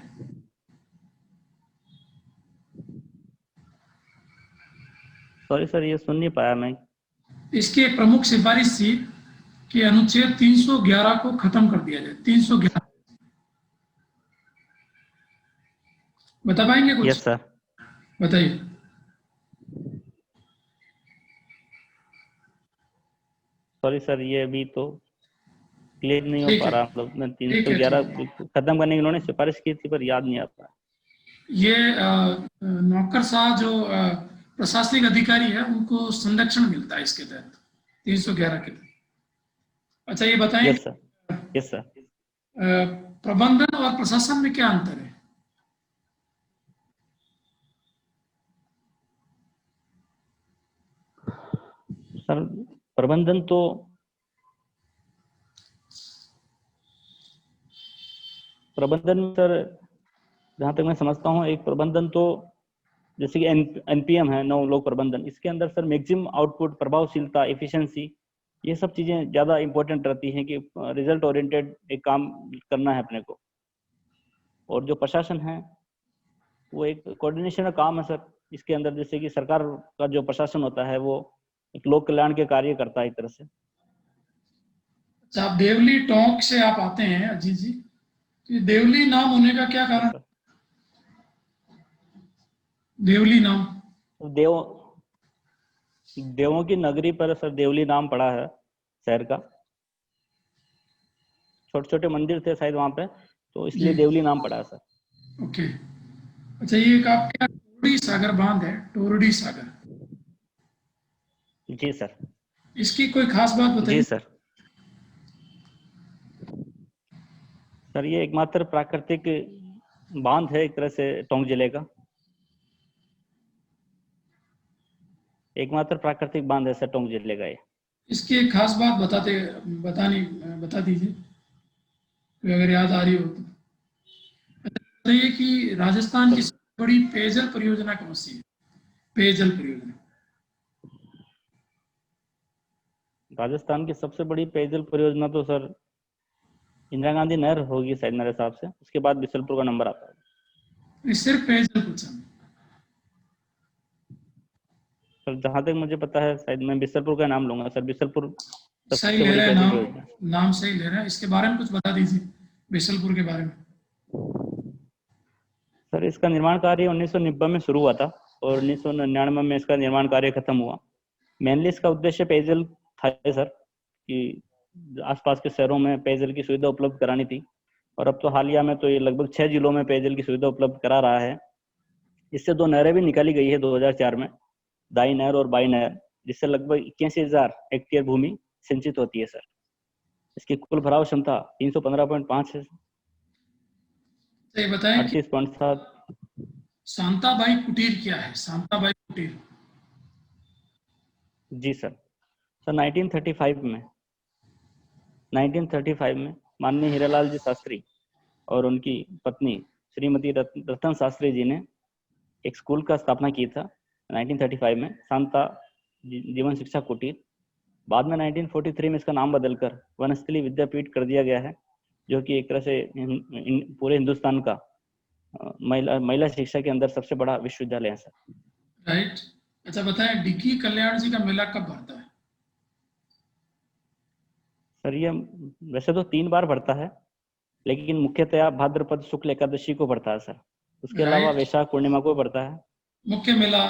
सॉरी सर, ये सुन नहीं पाया मैं। इसकी एक प्रमुख सिफारिश थी कि अनुच्छेद 311 को खत्म कर दिया जाए। 311 बता पाएंगे कुछ? Yes sir. बताइए। सॉरी सर, ये अभी तो क्लियर नहीं हो ठीक पा है, रहा। मतलब मैं ठीक है, 311 ठीक है। खत्म करने की उन्होंने सिफारिश की थी, पर याद नहीं आ रहा। ये नौकरशाह जो प्रशासनिक अधिकारी है उनको संरक्षण मिलता है इसके तहत, 311 के तहत। अच्छा ये बताएं यस सर। Yes sir. प्रबंधन और प्रशासन में क्या अंतर है? सर प्रबंधन तो सर जहाँ तक मैं समझता हूँ, एक प्रबंधन तो जैसे कि एनपीएम है, नौ लोक प्रबंधन, इसके अंदर सर मैक्सिमम आउटपुट, प्रभावशीलता, एफिशिएंसी, ये सब चीजें ज्यादा इंपॉर्टेंट रहती हैं कि रिजल्ट ओरिएंटेड एक काम करना है अपने को। और जो प्रशासन है वो एक कोऑर्डिनेशन का काम है सर, इसके अंदर जैसे कि सरकार का जो प्रशासन होता है वो एक लोक कल्याण के कार्य करता है एक तरह से। अच्छा, आप देवली टोंक से आप आते हैं अजीत जी, तो ये देवली नाम होने का क्या कारण? देवली नाम देवों की नगरी पर सर देवली नाम पड़ा है शहर का। छोटे छोटे मंदिर थे शायद वहां पे, तो इसलिए जी। देवली नाम पड़ा है सर। ओके। अच्छा, ये एक आपके यहाँ टोरडी सागर बांध है, टोरडी सागर, जी सर। इसकी कोई खास बात जी बताइए। सर। सर ये एकमात्र प्राकृतिक बांध है एक तरह से टोंक जिले का, एकमात्र प्राकृतिक बांध है सर टोंक जिले का ये। इसकी एक खास बात बता दीजिए, कोई अगर याद आ रही हो तो। बताइए कि राजस्थान की सबसे बड़ी पेयजल परियोजना कौन सी है? पेयजल परियोजना राजस्थान की सबसे बड़ी पेयजल परियोजना तो सर इंदिरा गांधी नहर होगी शायद मेरे हिसाब से, उसके बाद बिसलपुर का नंबर आता है। ये सिर्फ पेयजल पूछा। सर जहां तक मुझे पता है शायद मैं बिसलपुर का नाम लूंगा सर। बिसलपुर सही सबसे ले बड़ी रहे हैं, पेयजल परियोजना। नाम सही ले रहे हैं। इसके बारे में कुछ बता दीजिए, बिशलपुर के बारे में। सर इसका निर्माण कार्य 1990 में शुरू हुआ था और 1999 में इसका निर्माण कार्य खत्म हुआ। मेनली इसका उद्देश्य पेयजल था सर, कि आसपास के शहरों में पेयजल की सुविधा उपलब्ध करानी थी। और अब तो हालिया में तो ये लगभग 6 जिलों में पेयजल की सुविधा उपलब्ध करा रहा है। इससे 2 नहरें भी निकाली गई है 2004 में, दाई नहर और बाई नहर, जिससे लगभग 81,000 हेक्टेयर भूमि सिंचित होती है सर। इसकी कुल भराव क्षमता 315.5 है। तो ये बताएं कि 38.7। शांताबाई कुटीर क्या है? शांताबाई कुटीर जी सर। सर 1935 में माननीय हीरालाल जी शास्त्री और उनकी पत्नी श्रीमती रतन शास्त्री जी ने एक स्कूल का स्थापना की था 1935 में, शांता जीवन शिक्षा कुटीर। बाद में 1943 में इसका नाम बदलकर वनस्थली विद्यापीठ कर दिया गया है, जो कि एक तरह से पूरे हिंदुस्तान का महिला शिक्षा के अंदर सबसे बड़ा विश्वविद्यालय है सर। राइट। अच्छा बताएं, डिग्गी कल्याण जी का मेला कब भरता है? सर ये वैसे तो 3 बार भरता है, लेकिन मुख्यतया भाद्रपद शुक्ल एकादशी को भरता है सर। उसके अलावा वैशाख पूर्णिमा को भरता है। मुख्य मेला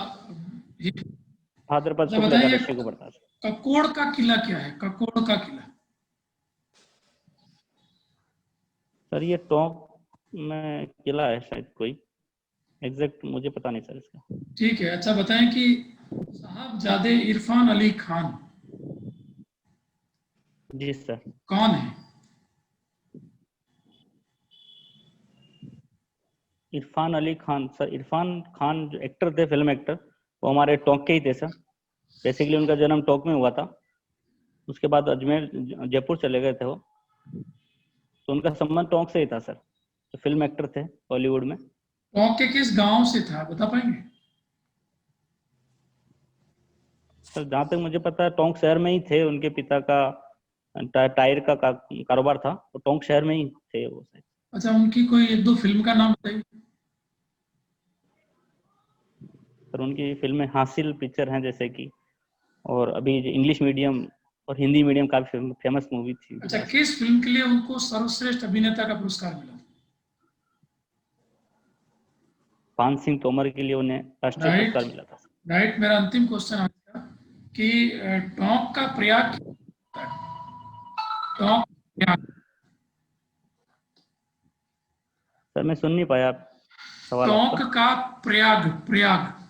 भाद्रपद शुक्ल बताइए, एकादशी को भरता है। ककोड़ का किला क्या है? ककोड़ का किला सर ये टोंक में किला है शायद, कोई एग्जैक्ट मुझे पता नहीं सर इसका। ठीक है। अच्छा बताएं कि साहबजादे इरफान अली खान जी सर कौन है? इरफान अली खान सर, इरफान खान जो एक्टर थे, फिल्म एक्टर, वो हमारे टोंक के ही थे सर। बेसिकली उनका जन्म टोंक में हुआ था, उसके बाद अजमेर जयपुर चले गए थे वो, तो उनका संबंध टोंक से ही था सर। तो फिल्म एक्टर थे बॉलीवुड में। टोंक के किस गांव से था, बता पाएंगे? सर जहाँ तक मुझे पता है टोंक शहर में ही थे। उनके पिता का टायर का कारोबार था, तो टोंक शहर में ही थे वो सर। अच्छा, उनकी कोई 1-2 फिल्म का नाम बताइए। सर उनकी फिल्में हासिल पिक्चर हैं जैसे कि, और अभी इंग्लिश मीडियम और हिंदी मीडियम काफी फेमस मूवी थी। अच्छा, किस फिल्म के लिए उनको सर्वश्रेष्ठ अभिनेता का पुरस्कार मिला? पान सिंह तोमर के लिए उन्हें राष्ट्रीय पुरस्कार मिला था। राइट। मेरा अंतिम क्वेश्चन आपका कि टोंक का प्रयाग, टोंक प्रयाग, सर मैं सुन नहीं पाया सवाल टोंक आपका। का प्रयाग, प्रयाग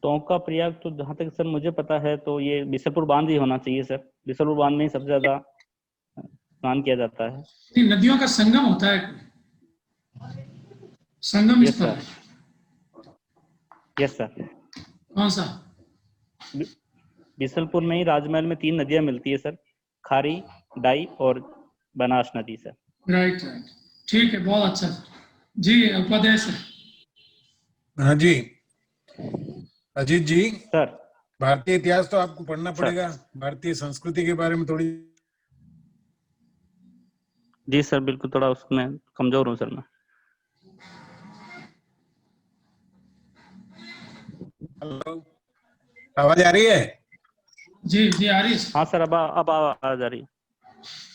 टोंक का प्रयाग तो जहाँ तक सर मुझे पता है तो ये बिसलपुर बांध ही होना चाहिए सर। बिसलपुर बांध में ही सबसे ज्यादा स्नान किया जाता है। नदियों का संगम होता है, संगम यस स्थल। Sir, yes sir. कौन सा? बिसलपुर में ही राजमहल में 3 नदियां मिलती है सर, खारी, डाई और बनास नदी सर। राइट राइट, ठीक है, बहुत अच्छा जी। उपाध्याय सर। हाँ जी अजीत जी, सर भारतीय इतिहास तो आपको पढ़ना पड़ेगा, भारतीय संस्कृति के बारे में थोड़ी। जी सर, बिल्कुल थोड़ा उसमें कमजोर हूँ सर मैं। हेलो, आवाज आ रही है? जी जी आ रही है सर। हाँ सर, अब आवाज आ रही है।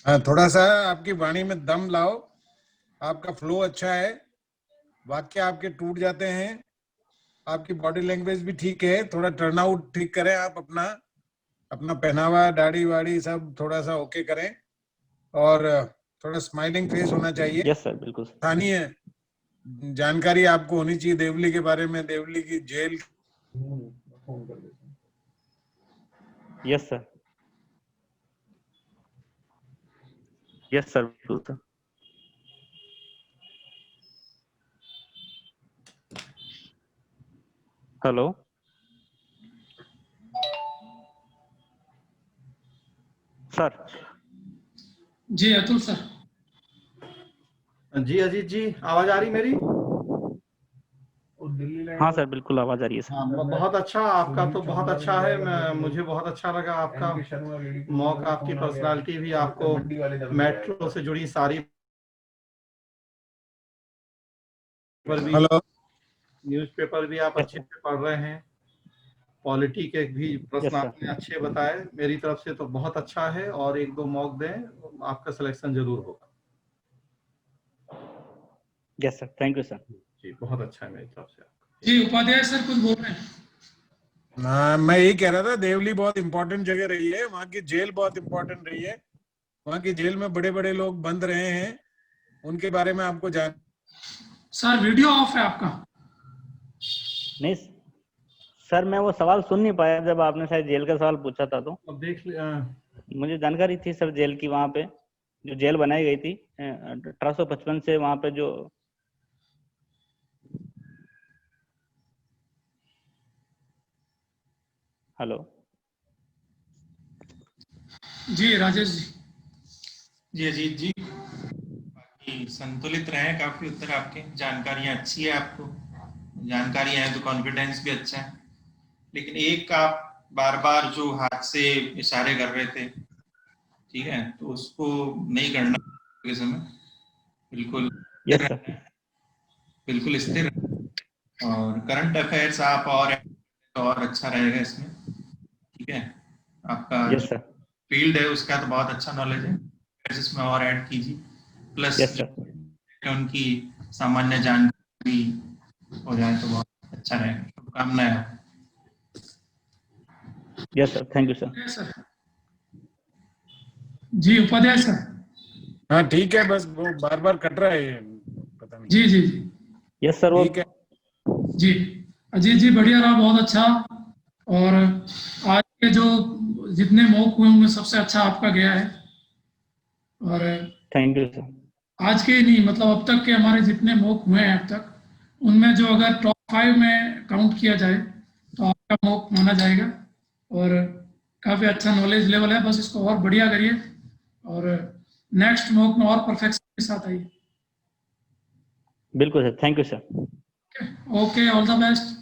हाँ, थोड़ा सा आपकी वाणी में दम लाओ। आपका फ्लो अच्छा है, वाक्य आपके टूट जाते हैं, आपकी बॉडी लैंग्वेज भी ठीक है। थोड़ा टर्न आउट ठीक करें आप, अपना अपना पहनावा, दाढ़ी वाड़ी सब थोड़ा सा ओके करें, और थोड़ा स्माइलिंग फेस होना चाहिए। यस सर, बिल्कुल सर। स्थानीय जानकारी आपको होनी चाहिए देवली के बारे में, देवली की जेल। यस सर, यस सर, बिल्कुल सर। Hello sir. जी अतुल सर। जी अजीत जी, आवाज आ रही मेरी? हाँ सर, बिल्कुल आवाज आ रही है सर। हाँ, बहुत अच्छा, आपका तो बहुत अच्छा है। मुझे बहुत अच्छा लगा आपका मॉक, आपकी पर्सनालिटी भी, आपको मेट्रो से जुड़ी सारी पर भी, हेलो, न्यूज़पेपर भी आप अच्छे से पढ़ रहे हैं, पॉलिटी के भी प्रश्न यस सर, आपने अच्छे बताए। मेरी तरफ से तो बहुत अच्छा है, और एक दो मॉक दें, आपका सिलेक्शन जरूर होगा। Yes sir, thank you sir. जी, बहुत अच्छा है मेरी तरफ से। जी उपाध्याय सर कुछ बोल रहे हैं। हाँ, मैं यही कह रहा था, देवली बहुत इंपॉर्टेंट जगह रही है, वहाँ की जेल बहुत इंपॉर्टेंट रही है। वहाँ की जेल में बड़े बड़े लोग बंद रहे हैं, उनके बारे में आपको जान। सर वीडियो ऑफ है आपका। नहीं सर, मैं वो सवाल सुन नहीं पाया जब आपने शायद जेल का सवाल पूछा था, तो अब देख मुझे जानकारी थी सर जेल की, वहाँ पे जो जेल बनाई गई थी 1855 से, वहाँ पे जो। हेलो जी राजेश जी। जी अजीत जी, बाकी संतुलित रहे, काफी उत्तर आपके, जानकारियां अच्छी है, आपको जानकारियां है तो कॉन्फिडेंस भी अच्छा है। लेकिन एक आप बार बार जो हाथ से इशारे कर रहे थे, ठीक है, तो उसको नहीं करना के समय, बिल्कुल स्थिर यस रहना सर। है, बिल्कुल स्थिर रहना है। और करंट अफेयर्स आप और अच्छा रहेगा इसमें, ठीक है। आपका यस जो सर। फील्ड है उसका तो बहुत अच्छा नॉलेज है, इसमें और ऐड कीजिए, प्लस यस जो सर। उनकी सामान्य जानकारी हो जाए तो बहुत अच्छा रहेगा। शुभकामनाएं। Yes sir, thank you sir. Upadhyay sir. जी उपाध्याय सर। हाँ ठीक है, बस वो बार बार कट रहा है, पता नहीं। जी जी जी। यस सर, वो ठीक है। जी अजीत जी बढ़िया रहा, बहुत अच्छा। और आज के जो जितने मॉक हुए उनमें सबसे अच्छा आपका गया है। और थैंक यू सर। आज के ही नहीं, मतलब अब तक के हमारे जितने मॉक हुए हैं अब तक, उनमें जो अगर टॉप 5 में काउंट किया जाए तो आपका मॉक माना जाएगा। और काफ़ी अच्छा नॉलेज लेवल है, बस इसको और बढ़िया करिए और नेक्स्ट मॉक में और परफेक्शन के साथ आइए। बिल्कुल sir, thank you sir. Okay, all the best.